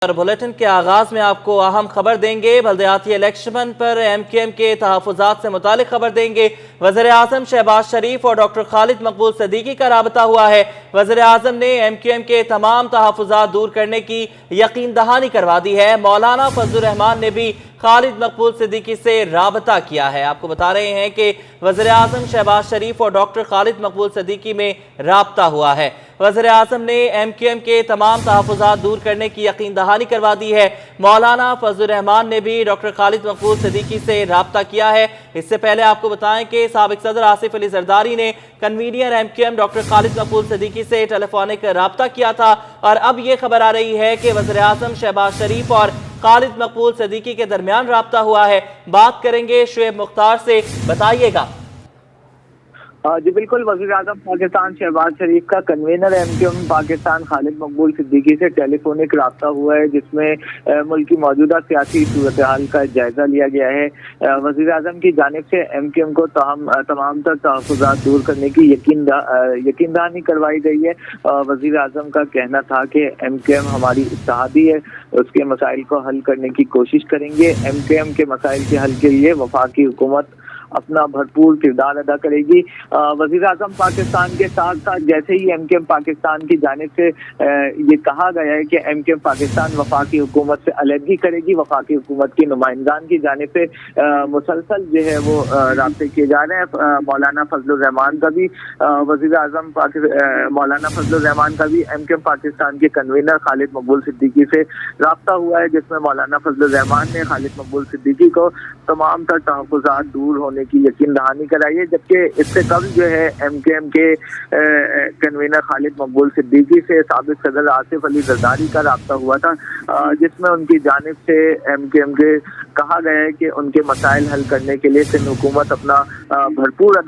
और बुलेटिन के आगाज में आपको अहम खबर देंगे। बल्दियाती इलेक्शन पर MQM के तहफ़्फ़ुज़ात से मुतालिक खबर देंगे। वज़ीर-ए-आज़म शहबाज शरीफ और डॉक्टर खालिद मकबूल सिद्दीकी का राबता हुआ है। वज़ीर-ए-आज़म ने MQM के तमाम तहफ़्फ़ुज़ात दूर करने की यकीन दहानी करवा दी है। मौलाना फजलुर रहमान ने भी खालिद मकबूल सिद्दीकी से राबता किया है। आपको बता रहे हैं कि वज़ीर-ए-आज़म शहबाज शरीफ और डॉक्टर खालिद मकबूल सिद्दीकी में राबता हुआ है। वज़ीर-ए-आज़म ने MQM के तमाम तहफ़्फ़ुज़ात दूर करने की यकीन दहानी करवा दी है। मौलाना फजलुर रहमान ने भी डॉक्टर खालिद मकबूल सिद्दीकी से राबता किया है। इससे पहले आपको बताएं कि साबिक़ सदर आसिफ अली ज़रदारी ने कन्वीनियर MQM डॉक्टर खालिद मकबूल सिद्दीकी से टेलीफोनिक राबता किया था और अब ये खबर आ रही है कि वज़ीर-ए-आज़म शहबाज शरीफ और खालिद मकबूल सिद्दीकी के दरमियान राबता हुआ है। बात करेंगे शुएब मुख्तार से, बताइएगा। जी बिल्कुल, वज़ीर-ए-आज़म पाकिस्तान शहबाज शरीफ का कन्वीनर MQM पाकिस्तान खालिद मकबूल सिद्दीकी से टेलीफोनिक राब्ता हुआ है, जिसमें मुल्क की मौजूदा सियासी सूरत हाल का जायजा लिया गया है। वज़ीर-ए-आज़म की जानिब से MQM को तमाम तर तहफ़्फ़ुज़ात दूर करने की यकीन दहानी करवाई गई है। वज़ीर-ए-आज़म का कहना था कि MQM हमारी इत्तेहादी है, उसके मसाइल को हल करने की कोशिश करेंगे। MQM के मसाइल के हल के लिए वफाकी हुकूमत अपना भरपूर किरदार अदा करेगी। वज़ीर-ए-आज़म पाकिस्तान के साथ साथ जैसे ही MQM पाकिस्तान की जानिब से ये कहा गया है कि MQM पाकिस्तान वफाकी हुकूमत से अलहदगी करेगी, वफाकी हुकूमत की नुमाइंदान की जानिब से मुसलसल जो है वो राब्ते किए जा रहे हैं। मौलाना फजलुर रहमान का भी वज़ीर-ए-आज़म मौलाना फजलुर रहमान का भी MQM पाकिस्तान के कन्वीनर खालिद मकबूल सिद्दीकी से राब्ता हुआ है, जिसमें मौलाना फजलुर रहमान ने खालिद मकबूल सिद्दीकी को तमाम तर तहफ़्फ़ुज़ात दूर होने की यकीन दहानी कराई है। जबकि इससे कबल जो है MQM के कन्वीनर खालिद मकबूल सिद्दीकी से साबिक़ सदर आसिफ अली ज़रदारी का राब्ता हुआ था, जिसमें उनकी जानिब से MQM के कहा गया है कि उनके मसाइल हल करने के लिए सिंध हुकूमत अपना भरपूर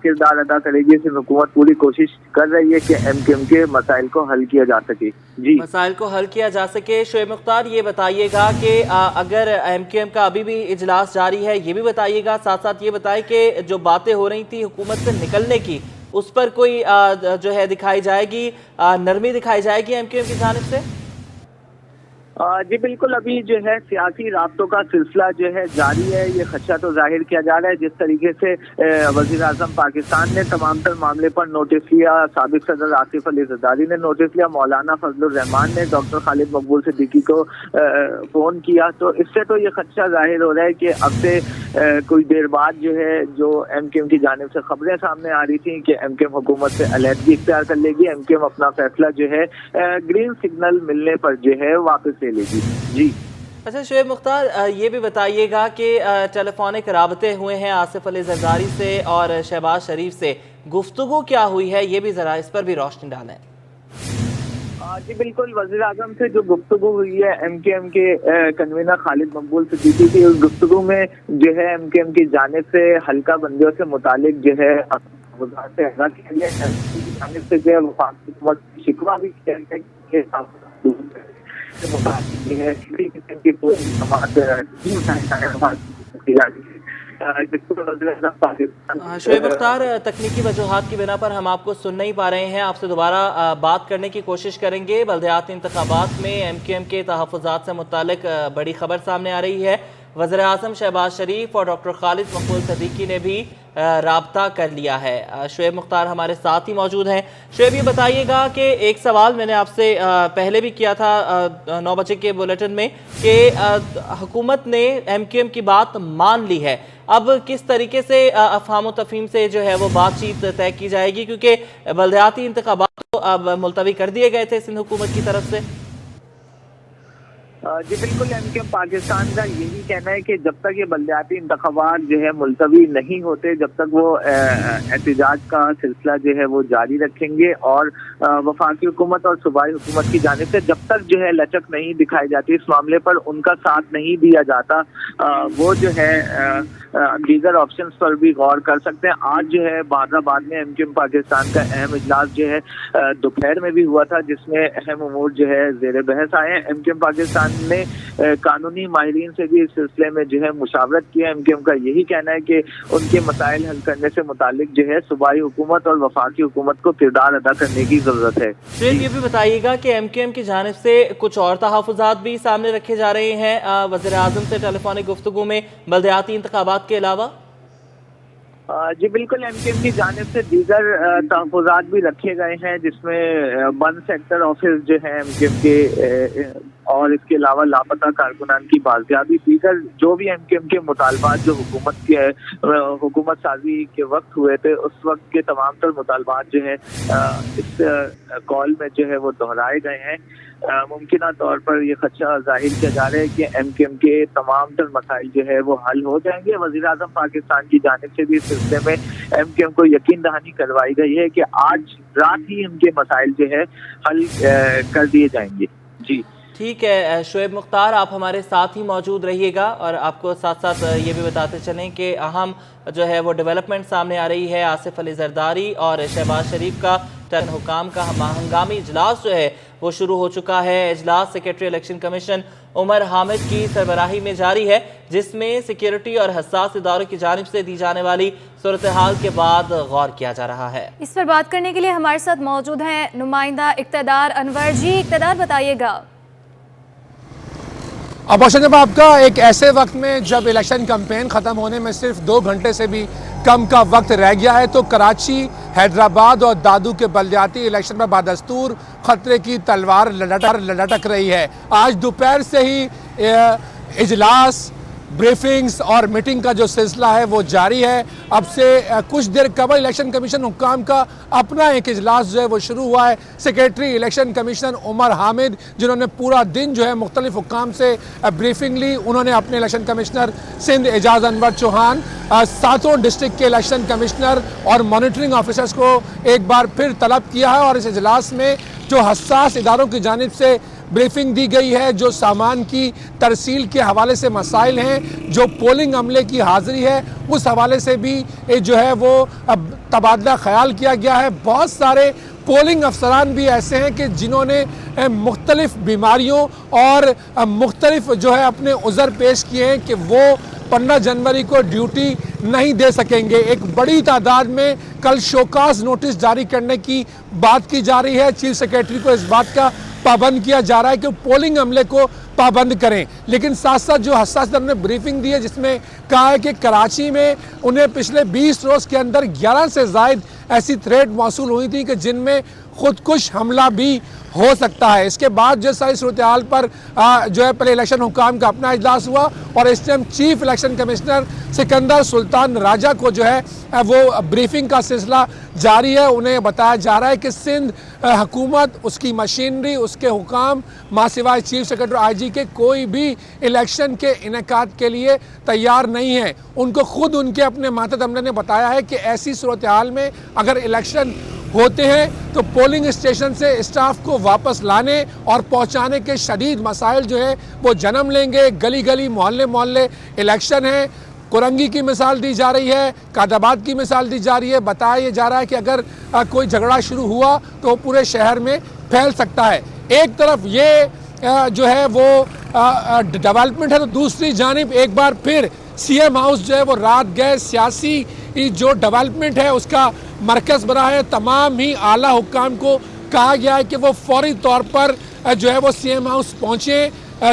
किरदार अदा करेगी। सिंध हुकूमत पूरी कोशिश कर रही है कि MQM के मसाइल को हल किया जा सके। जी, मसाइल को हल किया जा सके। शुएब मुख्तार, ये बताइएगा कि अगर MQM का अभी भी इजलास जारी है, ये भी बताइएगा, साथ साथ ये बताएं कि जो बातें हो रही थी हुकूमत से निकलने की, उस पर कोई जो है दिखाई जाएगी, नरमी दिखाई जाएगी MQM की जानिब से? जी बिल्कुल, अभी जो है सियासी राब्तों का सिलसिला जो है जारी है। ये खदशा तो जाहिर किया जा रहा है जिस तरीके से वज़ीर-ए-आज़म पाकिस्तान ने तमाम तर मामले पर नोटिस लिया, साबिक़ सदर आसिफ अली ज़रदारी ने नोटिस लिया, मौलाना फजलुर रहमान ने डॉक्टर खालिद मकबूल सिद्दीकी को फ़ोन किया, तो इससे तो ये खदशा जाहिर हो रहा है कि अब से कोई देर बाद जो है जो MQM की जानिब से खबरें सामने आ रही थी कि MQM हुकूमत से अलहदगी इख्तियार कर लेगी, MQM अपना फैसला जो है ग्रीन सिग्नल मिलने पर जो है वापस ले लेगी। जी, अच्छा शुएब मुख्तार, ये भी बताइएगा कि टेलीफोनिक राबते हुए हैं आसिफ अली ज़रदारी से और शहबाज शरीफ से, गुफ्तगू क्या हुई है, ये भी ज़रा इस पर भी रोशनी डालें। जी बिल्कुल, वज़ीर-ए-आज़म से जो गुफ्तगू हुई है MQM के कन्वीनर खालिद मकबूल सिद्दीकी की, उस गुफ्तगू में जो है MQM की जानिब से हल्का बंदियों से मुतालिक जो है वज़ाहत से आगाह किया गया है। जानिब से जो है वफाकी हुकूमत की शिकवा भी किया गया शुएब मुख्तार, तकनीकी वजूहात की बिना पर हम आपको सुन नहीं पा रहे हैं, आपसे दोबारा बात करने की कोशिश करेंगे। बल्दियाती इंतखाबात में MQM के तहफ़्फ़ुज़ात से मुतालिक बड़ी खबर सामने आ रही है। वज़ीर-ए-आज़म शहबाज शरीफ और डॉक्टर खालिद मकबूल सिद्दीकी ने भी राब्ता कर लिया है। शुएब मुख्तार हमारे साथ ही मौजूद हैं। शुएब, ये बताइएगा कि एक सवाल मैंने आपसे पहले भी किया था 9 बजे के बुलेटिन में कि हुकूमत ने MQM की बात मान ली है, अब किस तरीके से अफ़हाम तफ़हीम से जो है वो बातचीत तय की जाएगी, क्योंकि बल्दियाती इंतखाबात तो अब मुलतवी कर दिए गए थे सिंध हुकूमत की तरफ से। जी बिल्कुल, MQM पाकिस्तान का यही कहना है कि जब तक ये बल्दियाती इंतखाबात जो है मुलतवी नहीं होते, जब तक वो एहतजाज का सिलसिला जो है वो जारी रखेंगे और वफाकी हुकूमत और सूबाई हुकूमत की जानिब से जब तक जो है लचक नहीं दिखाई जाती, इस मामले पर उनका साथ नहीं दिया जाता, वो जो है दीगर ऑप्शंस पर भी गौर कर सकते हैं। आज जो है बादराबाद में MQM पाकिस्तान का अहम इजलास जो है दोपहर में भी हुआ था, जिसमें अहम उमूर जो है ज़ेर बहस आए हैं। MQM पाकिस्तान ने कानूनी माहिरीन से भी इस सिलसिले में जो है मुशावरत किया। MQM का यही कहना है कि उनके मसाइल हल करने से मुतालिक जो है सूबाई हुकूमत और वफाकी हुकूमत को किरदार अदा करने की ज़रूरत है। शेख, ये भी बताइएगा कि MQM की जानिब से कुछ और तहफ़्फ़ुज़ात भी सामने रखे जा रहे हैं वज़ीर आज़म से टेलीफोनिक गुफ्तगू में बल्दियाती इंतखाबात के अलावा? जी बिल्कुल, MQM की जानिब से दीगर तहफ़्फ़ुज़ात भी रखे गए हैं, जिसमें बंद सेक्टर ऑफिस जो है MQM के और इसके अलावा लापता कारकुनान की बाजियाबी, दीगर जो भी MQM के मुतालबात जो हुकूमत साजी के वक्त हुए थे, उस वक्त के तमाम तर मुतालबात जो है इस कॉल में जो है वो दोहराए गए हैं। मुमकिन तौर पर ये खदशा जाहिर किया जा रहा है कि MQM के तमाम तर मसाइल जो है वो हल हो जाएंगे। वज़ीर आज़म पाकिस्तान की जानिब से भी इस सिलसिले में MQM को यकीन दहानी करवाई गई है कि आज रात ही उनके मसाइल जो है हल कर दिए जाएंगे। जी ठीक है शुएब मुख्तार, आप हमारे साथ ही मौजूद रहिएगा और आपको साथ साथ ये भी बताते चलें कि अहम जो है वो डेवलपमेंट सामने आ रही है। आसिफ अली जरदारी और शहबाज शरीफ का हुकाम का हंगामी इजलास जो है वो शुरू हो चुका है। इजलास secretary election commission Umar Hamid की सरबराही में जारी है, जिसमें सिक्योरिटी और हसास इदारों की जानिब से दी जाने वाली सूरत हाल के बाद गौर किया जा रहा है। इस पर बात करने के लिए हमारे साथ मौजूद हैं नुमाइंदा इक़्तिदार अनवर जी। इक़्तिदार, बताइएगा। अबॉशन जब आपका एक ऐसे वक्त में जब इलेक्शन कैंपेन ख़त्म होने में सिर्फ 2 घंटे से भी कम का वक्त रह गया है, तो कराची, हैदराबाद और दादू के बल्दियाती इलेक्शन में बादस्तूर खतरे की तलवार लटक रही है। आज दोपहर से ही इजलास, ब्रीफिंग्स और मीटिंग का जो सिलसिला है वो जारी है। अब से कुछ देर कबल इलेक्शन कमीशन हुक्काम का अपना एक इजलास जो है वो शुरू हुआ है। Secretary election commission Umar Hamid, जिन्होंने पूरा दिन जो है मुख्तलिफ हुक्काम से ब्रीफिंग ली, उन्होंने अपने election commissioner Sindh Ejaz Anwar Chauhan, 7 district के इलेक्शन कमिश्नर और मॉनिटरिंग ऑफिसर्स को एक बार फिर तलब किया है। और इस इजलास में जो हसास इदारों की जानिब से ब्रीफिंग दी गई है, जो सामान की तरसील के हवाले से मसाइल हैं, जो पोलिंग अमले की हाज़िरी है, उस हवाले से भी जो है वो तबादला ख्याल किया गया है। बहुत सारे पोलिंग अफसरान भी ऐसे हैं कि जिन्होंने मुख्तलिफ बीमारियों और मुख्तलिफ जो है अपने उज़र पेश किए हैं कि वो 15 जनवरी को ड्यूटी नहीं दे सकेंगे। एक बड़ी तादाद में कल शोकास नोटिस जारी करने की बात की जा रही है। चीफ सेक्रेटरी को इस बात का पाबंद किया जा रहा है कि पोलिंग अमले को पाबंद करें। लेकिन साथ साथ जो हसास ने ब्रीफिंग दी है, जिसमें कहा है कि कराची में उन्हें पिछले 20 रोज़ के अंदर 11 से ज़ायद ऐसी थ्रेट मौसूल हुई थी कि जिनमें खुदकुश हमला भी हो सकता है। इसके बाद जो सारी सूरत हाल पर जो है पहले इलेक्शन हुकाम का अपना इजलास हुआ और इस time chief election commissioner Sikandar Sultan Raja को जो है वो ब्रीफिंग का सिलसिला जारी है। उन्हें बताया जा रहा है कि सिंध हुकूमत, उसकी मशीनरी, उसके हुकाम मां सिवाय चीफ सेक्रेटरी IG के कोई भी इलेक्शन के इनेकाद के लिए तैयार नहीं है। उनको खुद उनके अपने मातहत अमले ने बताया है कि ऐसी सूरत हाल में अगर इलेक्शन होते हैं तो पोलिंग स्टेशन से स्टाफ को वापस लाने और पहुंचाने के शदीद मसाइल जो है वो जन्म लेंगे। गली गली, मोहल्ले मोहल्ले इलेक्शन है। कुरंगी की मिसाल दी जा रही है, कादाबाद की मिसाल दी जा रही है। बताया जा रहा है कि अगर कोई झगड़ा शुरू हुआ तो पूरे शहर में फैल सकता है। एक तरफ ये जो है वो डेवलपमेंट है, तो दूसरी जानिब एक बार फिर CM हाउस जो है वो रात गए सियासी जो डेवलपमेंट है उसका मरकज़ बना है। तमाम ही आला हुक्काम को कहा गया है कि वो फौरी तौर पर जो है वो CM हाउस पहुँचे।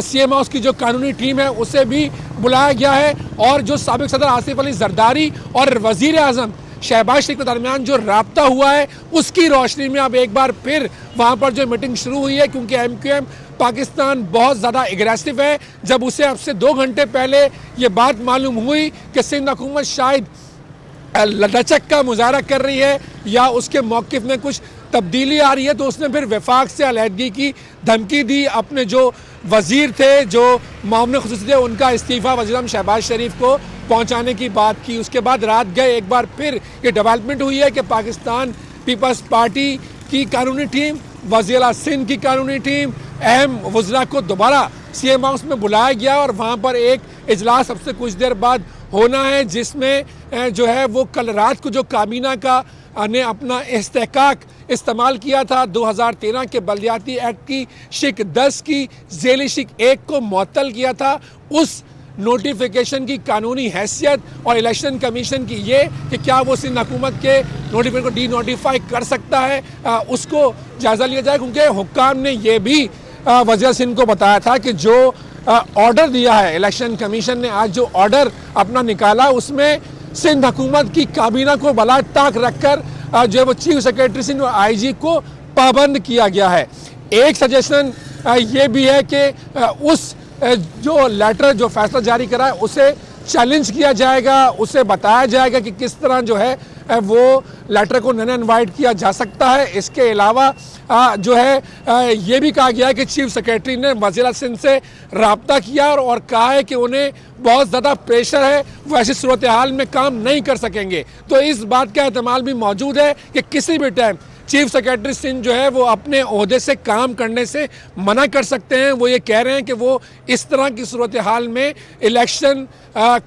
CM हाउस की जो कानूनी टीम है उसे भी बुलाया गया है और जो साबिक सदर आसिफ अली जरदारी और वज़ीर आज़म शहबाज शरीफ के दरमियान जो राब्ता हुआ है उसकी रोशनी में अब एक बार फिर वहाँ पर जो मीटिंग शुरू हुई है, क्योंकि MQM पाकिस्तान बहुत ज़्यादा एग्रेसिव है। जब उसे अब से 2 घंटे पहले ये बात मालूम हुई कि सिंध हुकूमत शायद लचक का मुजाहरा कर रही है या उसके मौक़िफ़ में कुछ तब्दीली आ रही है, तो उसने फिर वफाक से अलहदगी की धमकी दी। अपने जो वज़ीर थे, जो मामले खुसूसी थे, उनका इस्तीफ़ा वज़ीर शहबाज शरीफ को पहुंचाने की बात की। उसके बाद रात गए एक बार फिर ये डेवलपमेंट हुई है कि पाकिस्तान पीपल्स पार्टी की कानूनी टीम, वज़ीर सिंध की कानूनी टीम, अहम वज़रा को दोबारा CM हाउस में बुलाया गया और वहाँ पर एक इजलास अब से कुछ देर बाद होना है, जिसमें जो है वो कल रात को जो काबीना का ने अपना इस्तेहकाक استعمال کیا تھا 2013 کے بلدیاتی ایکٹ کی شق 10 کی ذیلی شق 1 کو معطل کیا تھا، اس نوٹیفیکیشن کی قانونی حیثیت اور الیکشن کمیشن کی یہ کہ کیا وہ سندھ حکومت کے نوٹیفیکیشن کو ڈی نوٹیفائی کر سکتا ہے، اس کو جائزہ لیا جائے، کیونکہ حکام نے یہ بھی وزیر سندھ کو بتایا تھا کہ جو آرڈر دیا ہے الیکشن کمیشن نے، آج جو آرڈر اپنا نکالا اس میں سندھ حکومت کی کابینہ کو بلا طاق رکھ کر جو ہے وہ چیف سیکریٹری سندھ اور آئی جی کو پابند کیا گیا ہے۔ ایک سجیشن یہ بھی ہے کہ اس جو لیٹر جو فیصلہ جاری کرا ہے اسے چیلنج کیا جائے گا، اسے بتایا جائے گا کہ کس طرح جو ہے وہ لیٹر کو نن انوائٹ کیا جا سکتا ہے۔ اس کے علاوہ جو ہے یہ بھی کہا گیا ہے کہ چیف سیکریٹری نے وزیر سندھ سے رابطہ کیا اور کہا ہے کہ انہیں بہت زیادہ پریشر ہے، وہ ایسی صورتحال میں کام نہیں کر سکیں گے، تو اس بات کا احتمال بھی موجود ہے کہ کسی بھی ٹائم چیف سیکریٹری سندھ جو ہے وہ اپنے عہدے سے کام کرنے سے منع کر سکتے ہیں۔ وہ یہ کہہ رہے ہیں کہ وہ اس طرح کی صورتحال میں الیکشن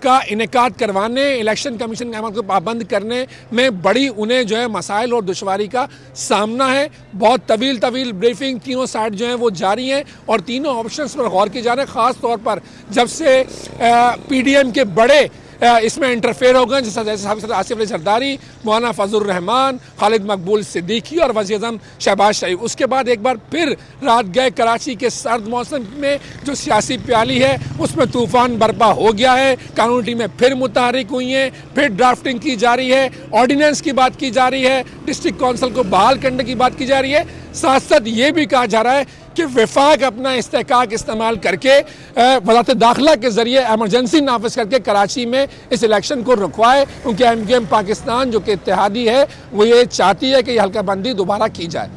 کا انعقاد کروانے، الیکشن کمیشن کے احکامات کو پابند کرنے میں بڑی انہیں جو ہے مسائل اور دشواری کا سامنا ہے۔ بہت طویل بریفنگ تینوں سائٹ جو ہیں وہ جاری ہیں اور تینوں آپشنز پر غور کی جا رہے ہیں، خاص طور پر جب سے پی ڈی ایم کے بڑے اس میں انٹرفیئر ہو گئے، جیسے آصف علی زرداری، مولانا فضل الرحمان، خالد مقبول صدیقی اور وزیر اعظم شہباز شریف۔ اس کے بعد ایک بار پھر رات گئے کراچی کے سرد موسم میں جو سیاسی پیالی ہے اس میں طوفان برپا ہو گیا ہے، قانونی ٹیمیں پھر متحرک ہوئی ہیں، پھر ڈرافٹنگ کی جا رہی ہے، آرڈیننس کی بات کی جا رہی ہے، ڈسٹرکٹ کونسل کو بحال کرنے کی بات کی جا رہی ہے، ساتھ ساتھ یہ بھی کہا جا رہا ہے کہ وفاق اپنا استحقاق استعمال کر کے وزارت داخلہ کے ذریعے ایمرجنسی نافذ کر کے کراچی میں اس الیکشن کو رکوائے، کیونکہ ایم کیو ایم پاکستان جو کہ اتحادی ہے وہ یہ چاہتی ہے کہ یہ حلقہ بندی دوبارہ کی جائے۔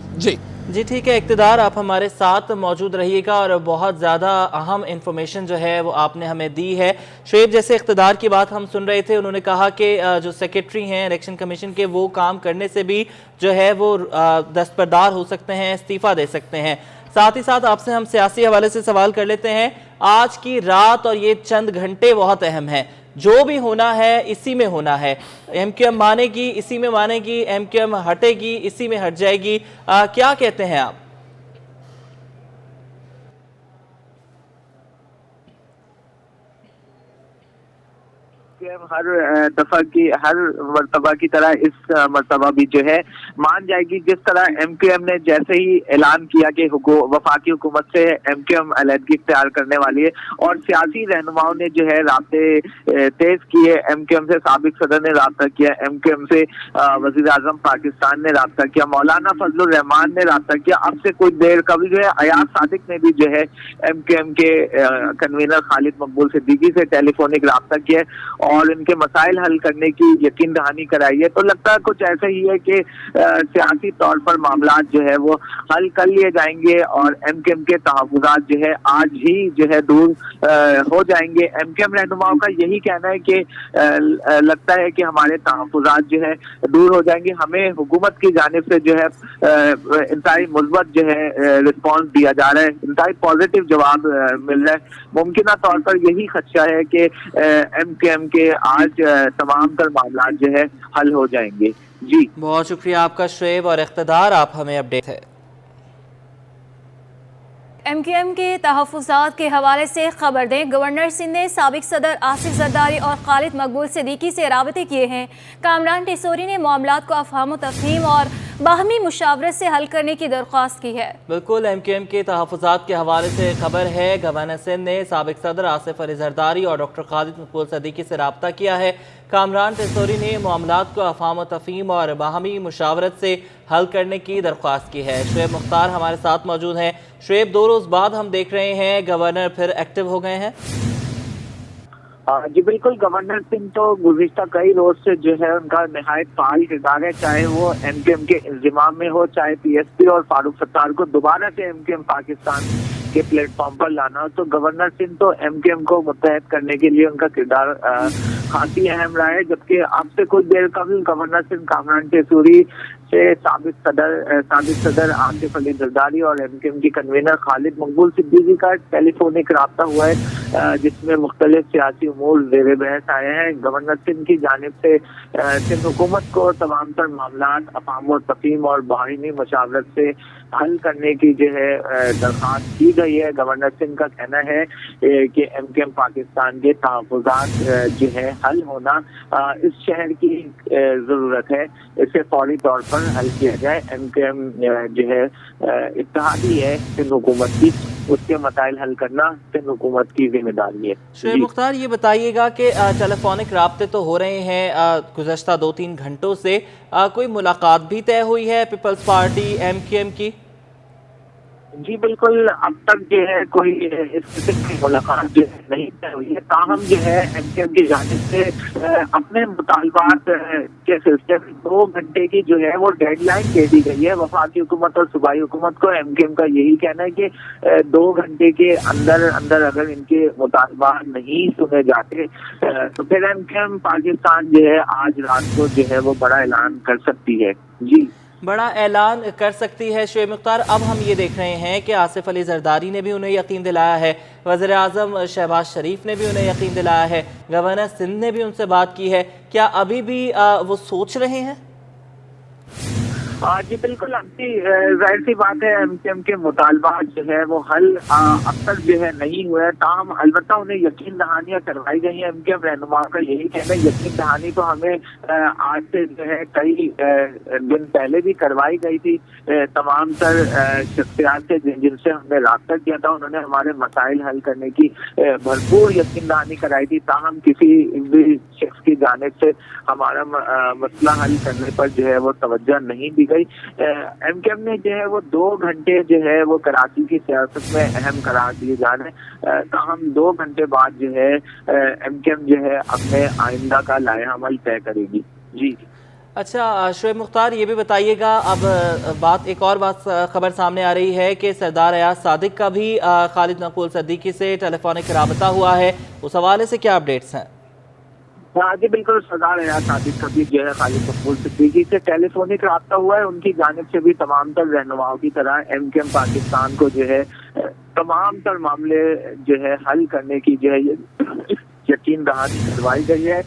جی ٹھیک ہے اقتدار، آپ ہمارے ساتھ موجود رہیے گا اور بہت زیادہ اہم انفارمیشن جو ہے وہ آپ نے ہمیں دی ہے۔ شعیب، جیسے اقتدار کی بات ہم سن رہے تھے، انہوں نے کہا کہ جو سیکریٹری ہیں الیکشن کمیشن کے وہ کام کرنے سے بھی جو ہے وہ دستبردار ہو سکتے ہیں، استعفیٰ دے سکتے ہیں۔ ساتھ ہی ساتھ آپ سے ہم سیاسی حوالے سے سوال کر لیتے ہیں، آج کی رات اور یہ چند گھنٹے بہت اہم ہیں، جو بھی ہونا ہے اسی میں ہونا ہے، ایم کیو ایم مانے گی اسی میں مانے گی، ایم کیو ایم ہٹے گی اسی میں ہٹ جائے گی، کیا کہتے ہیں آپ؟ ہر دفعہ کی ہر مرتبہ کی طرح اس مرتبہ بھی جو ہے مان جائے گی، جس طرح ایم کیو ایم نے جیسے ہی اعلان کیا کہ وفاقی حکومت سے ایم کیو ایم علیحدگی اختیار کرنے والی ہے اور سیاسی رہنماؤں نے جو ہے رابطے تیز کیے، ایم کیو ایم سے سابق صدر نے رابطہ کیا، ایم کیو ایم سے وزیر اعظم پاکستان نے رابطہ کیا، مولانا فضل الرحمان نے رابطہ کیا، اب سے کچھ دیر قبل جو ہے ایاز صادق نے بھی جو ہے ایم کیو ایم کے کنوینر خالد مقبول صدیقی سے ٹیلی فونک رابطہ کیا اور ان کے مسائل حل کرنے کی یقین دہانی کرائی ہے۔ تو لگتا ہے کچھ ایسا ہی ہے کہ سیاسی طور پر معاملات جو ہے وہ حل کر لیے جائیں گے اور ایم کیو ایم کے تحفظات جو ہے آج ہی جو ہے دور ہو جائیں گے۔ ایم کیو ایم رہنماؤں کا یہی کہنا ہے کہ لگتا ہے کہ ہمارے تحفظات جو ہے دور ہو جائیں گے، ہمیں حکومت کی جانب سے جو ہے انتہائی مثبت جو ہے رسپانس دیا جا رہا ہے، انتہائی پازیٹیو جواب مل رہا ہے۔ ممکنہ طور پر یہی خدشہ ہے کہ ایم کیو ایم کے آج تمام تر معاملات جو ہے حل ہو جائیں گے۔ جی بہت شکریہ آپ کا شعیب، اور اقتدار آپ ہمیں اپڈیٹ ہے۔ ایم کیو ایم کے تحفظات کے حوالے سے خبر دیں، گورنر سندھ نے سابق صدر آصف زرداری اور خالد مقبول صدیقی سے رابطے کیے ہیں۔ کامران ٹیسوری نے معاملات کو افہام و تفہیم اور باہمی مشاورت سے حل کرنے کی درخواست کی ہے۔ بالکل، ایم کیو ایم کے تحفظات کے حوالے سے خبر ہے، گورنر سندھ نے سابق صدر آصف علی زرداری اور ڈاکٹر خالد مقبول صدیقی سے رابطہ کیا ہے۔ کامران ٹیسوری نے معاملات کو افہام و تفہیم اور باہمی مشاورت سے حل کرنے کی درخواست کی ہے۔ شعیب مختار ہمارے ساتھ موجود ہیں۔ شعیب، 2 روز بعد ہم دیکھ رہے ہیں گورنر پھر ایکٹیو ہو گئے ہیں۔ جی بالکل، گورنر سنگھ تو گزشتہ کئی روز سے جو ہے ان کا نہایت فعال کردار ہے، چاہے وہ ایم کیو ایم کے انضمام میں ہو، چاہے پی ایس پی اور فاروق ستار کو دوبارہ سے ایم کیو ایم پاکستان کے پلیٹ فارم پر لانا، تو گورنر سنگھ تو ایم کیو ایم کو متحد کرنے کے لیے ان کا کردار خاصی اہم رہا ہے۔ جبکہ اب سے کچھ دیر قبل گورنر سنگھ کامران ٹیسوری से साबिक सदर आसिफ अली जरदारी और MKM की कन्वीनर खालिद मकबूल सिद्दीकी का टेलीफोनिक राब्ता हुआ है, जिसमें मुख्तलिफ सियासी उमूर ज़ेर बहस आए हैं। गवर्नर सिंध की जानिब से सिंध हुकूमत को तमाम तर मामलात अफ़ाम व तफ़हीम और बाहिनी मशावरत से हल करने की जो है दरख्वास्त की गई है। गवर्नर सिंध का कहना है कि MKM पाकिस्तान के तहफ़्फ़ुज़ात जो है हल होना इस शहर की ज़रूरत है, इसे फौरी तौर पर हल किया जाए। MKM जो है इत्तेहादी है सिंध हुकूमत की, उसके मसाइल हल करना सिंध हुकूमत की जिम्मेदारी है। शुएब मुख्तार, ये बताइएगा कि टेलीफोनिक राब्ते तो हो रहे हैं गुज़श्ता 2-3 घंटों से, कोई मुलाकात भी तय हुई है पीपल्स पार्टी MKM की? जी बिल्कुल, अब तक जो है कोई इस किस्म की मुलाकात जो है नहीं तय हुई है। ताहम जो है MKM की जानिब से अपने मुतालबात के सिलसिले में 2 घंटे की जो है वो डेडलाइन दे दी गई है। वफाकी हुकूमत और सूबाई हुकूमत को MKM का यही कहना है कि 2 घंटे के अंदर अगर इनके मुतालबात नहीं सुने जाते तो फिर MKM पाकिस्तान जो है आज रात को जो है वो बड़ा ऐलान कर सकती है। जी, बड़ा ऐलान कर सकती है। शुएब मुख्तार, अब हम ये देख रहे हैं कि आसिफ अली जरदारी ने भी उन्हें यकीन दिलाया है, वज़ीर आज़म शहबाज शरीफ ने भी उन्हें यकीन दिलाया है, गवर्नर सिंध ने भी उनसे बात की है। क्या अभी भी वो सोच रहे हैं? जी बिल्कुल, आपकी जाहिर सी बात है MKM के मुतालबात जो है वो हल अब तक जो है नहीं हुआ है। ताहम अलबत्ता उन्हें यकीन दहानियाँ करवाई गई हैं। MKM रहनुमा का यही कहना है, यकीन दहानी तो हमें आज से जो है कई दिन पहले भी करवाई गई थी। तमाम तर शख्सियात से जिनसे हमने राब्ता किया था उन्होंने हमारे मसाइल हल करने की भरपूर यकीन दहानी कराई थी। ताहम किसी भी शख्स की जानिब से हमारा मसला हल करने पर जो है वो तवज्जो नहीं दी गई। MKM ने जो है वो 2 घंटे जो है वो कराची की सियासत में अहम करार दिए जा रहे हैं। ताहम 2 घंटे बाद जो है MKM जो है अपने आइंदा का लाया अमल तय करेगी। जी अच्छा शुएब मुख्तार, ये भी बताइएगा, अब एक और बात खबर सामने आ रही है कि सरदार अयाज सादिक का भी खालिद मकबूल सिद्दीकी से टेलीफोनिक राबता हुआ है, उस हवाले से क्या अपडेट्स हैं? जी बिल्कुल, सरदार अयाज सादिक का भी जो है खालिद मकबूल सिद्दीकी से टेलीफोनिक राब्ता हुआ है। उनकी जानिब से भी तमाम तर रहनुमाओं की तरह MKM पाकिस्तान को जो है तमाम तर मामले जो है हल करने की जो है यकीन दहानी करवाई गई है।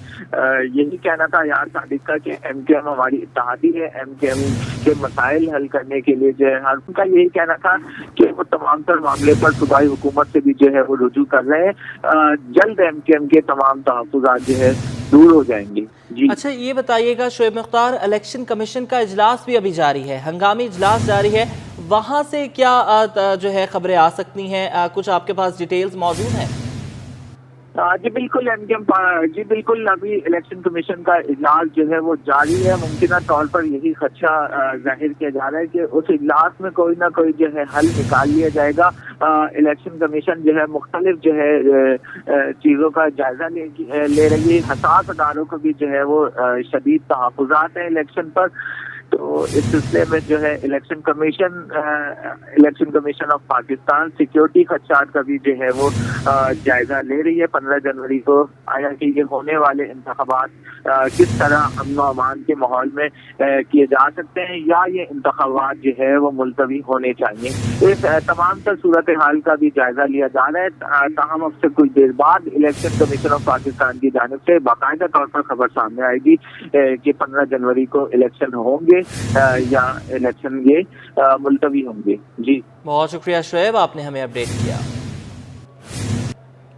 यही कहना था अयाज सादिक का कि MKM हमारी इत्तेहादी है, MKM के मसाइल हल करने के लिए जो है हर उनका यही कहना था कि वो तमाम तर मामले पर सूबाई हुकूमत से भी जो है वो रुजू कर रहे हैं। जल्द MKM के तमाम तहफ़्फ़ुज़ात जो है दूर हो जाएंगे। जी अच्छा, ये बताइएगा शुएब मुख्तार, इलेक्शन कमीशन का इजलास भी अभी जारी है, हंगामी इजलास जारी है, वहाँ से क्या जो है खबरें आ सकती हैं? कुछ आपके पास डिटेल्स मौजूद हैं? जी बिल्कुल, जी बिल्कुल, अभी इलेक्शन कमीशन का इजलास जो है वो जारी है। मुमकिन तौर पर यही खदशा जाहिर किया जा रहा है कि उस इजलास में कोई ना कोई जो है हल निकाल लिया जाएगा। इलेक्शन कमीशन जो है मुख्तलिफ जो है चीज़ों का जायजा ले रही है। हसास अदारों को भी जो है वो शदीद तहफ़्फ़ुज़ात हैं इलेक्शन पर, तो इस सिलसिले में जो है election commission of Pakistan security खदशात का भी जो है वो जायजा ले रही है। 15 जनवरी को आया कि ये होने वाले इंतखाबात किस तरह अमन व अमान के माहौल में किए जा सकते हैं या ये इंतखाबात जो है वो मुलतवी होने चाहिए। इस तमाम तर सूरत हाल का भी जायजा लिया जा रहा है। ताहम अब से कुछ देर बाद इलेक्शन कमीशन ऑफ पाकिस्तान की जानिब से बाकायदा तौर पर खबर सामने आएगी कि 15 जनवरी को इलेक्शन होंगे या इलेक्शन ये मुलतवी होंगे। जी बहुत शुक्रिया शुएब, आपने हमें अपडेट किया।